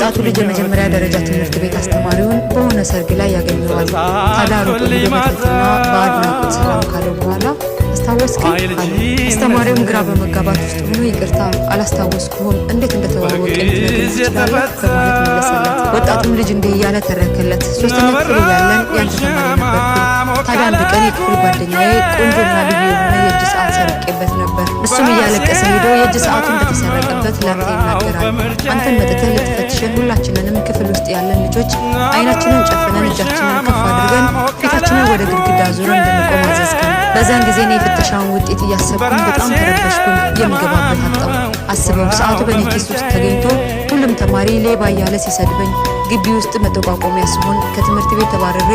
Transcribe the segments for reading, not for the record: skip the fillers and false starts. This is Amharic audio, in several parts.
ወጣቱ ልጅ የመጀመሪያ ደረጃ ትምህርት ቤት አስተማሪውን በሆነ ሰርግ ላይ ያገኘዋል። ታዳሩ በመተትና በአድናቆት ሰላም ካለው በኋላ አስታወስከኝ አለ። አስተማሪውም ግራ በመጋባት ውስጥ ሆኖ ይቅርታ አላስታወስኩም፣ እንዴት እንደተዋወቅን ልትነግረኝ ትችላለህ በማለት መለሰለት። ወጣቱም ልጅ እንዲህ እያለ ተረከለት። ሶስተኛ ክፍል እያለን ያንተ ተማሪ ነበርኩ። ታዲያ አንድ ቀን የክፍል ጓደኛዬ ቆንጆና ልዩ የሆነ የእጅ ሰዓት ሰርቄበት ነበር። እሱም እያለቀሰ ሄዶ የእጅ ሰዓቱ እንደተሰረቀበት ላንተ ይናገራል። አንተን መጥተህ ልትፈትሸን ሁላችንንም ክፍል ውስጥ ያለን ልጆች አይናችንን ጨፍነን እጃችንን ከፍ አድርገን ፊታችንን ወደ ግድግዳ ዙረን እንድንቆም አዘዝከን። በዛን ጊዜ እኔ የፍተሻውን ውጤት እያሰብኩኝ በጣም ተረበሽኩኝ። የምገባበት አጣሁ። አስበው ሰዓቱ በኔ ኪስ ውስጥ ተገኝቶ ሁሉም ተማሪ ሌባ እያለ ሲሰድበኝ ግቢ ውስጥ መጠቋቆሚያ ሲሆን ከትምህርት ቤት ተባረሬ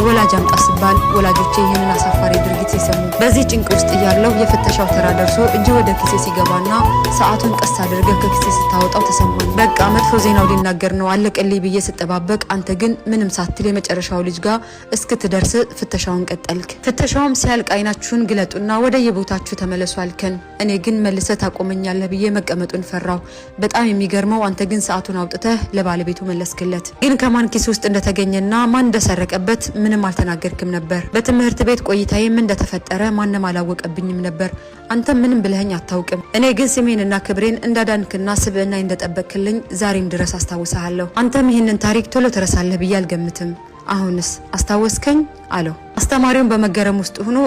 ወላጅ አምጣ ስባል ወላጆቼ ይህንን አሳፋሪ ድርጊት ሲሰሙ በዚህ ጭንቅ ውስጥ እያለሁ የፍተሻው ተራ ደርሶ እጅ ወደ ኪሴ ሲገባና ሰዓቱን ቀስ አድርገህ ከኪሴ ስታወጣው ተሰማኝ። በቃ መጥፎ ዜናው ሊናገር ነው አለቀልኝ ብዬ ስጠባበቅ አንተ ግን ምንም ሳትል የመጨረሻው ልጅ ጋር እስክትደርስ ፍተሻውን ቀጠልክ። ፍተሻውም ሲያልቅ አይናችሁን ግለጡና ወደ የቦታችሁ ተመለሱ አልከን። እኔ ግን መልሰህ ታቆመኛለህ ብዬ መቀመጡን ፈራው። በጣም የሚገርመው አንተ ግን ሰዓቱን አውጥተህ ለባለቤቱ መለስክለት። ግን ከማን ኪስ ውስጥ እንደተገኘና ማን እንደሰረቀበት ምንም አልተናገርክም ነበር። በትምህርት ቤት ቆይታዬ ምን እንደተፈጠረ ማንም አላወቀብኝም ነበር። አንተ ምንም ብለኸኝ አታውቅም። እኔ ግን ስሜንና ክብሬን እንዳዳንክና ስብዕና እንደጠበቅክልኝ ዛሬም ድረስ አስታውሳለሁ። አንተም ይህንን ታሪክ ቶሎ ተረሳለህ ብዬ አልገምትም። አሁንስ አስታወስከኝ አለው። አስተማሪውን በመገረም ውስጥ ሆኖ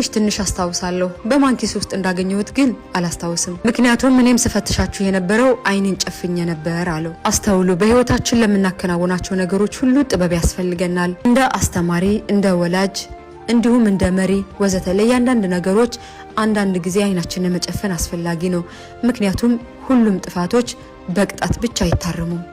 ትንሽ አስታውሳለሁ፣ በማን ኪስ ውስጥ እንዳገኘሁት ግን አላስታውስም። ምክንያቱም እኔም ስፈትሻችሁ የነበረው አይኔን ጨፍኜ ነበር አለው። አስተውሉ፣ በህይወታችን ለምናከናውናቸው ነገሮች ሁሉ ጥበብ ያስፈልገናል። እንደ አስተማሪ፣ እንደ ወላጅ እንዲሁም እንደ መሪ ወዘተ ለእያንዳንድ ነገሮች አንዳንድ ጊዜ አይናችንን መጨፈን አስፈላጊ ነው። ምክንያቱም ሁሉም ጥፋቶች በቅጣት ብቻ አይታረሙም።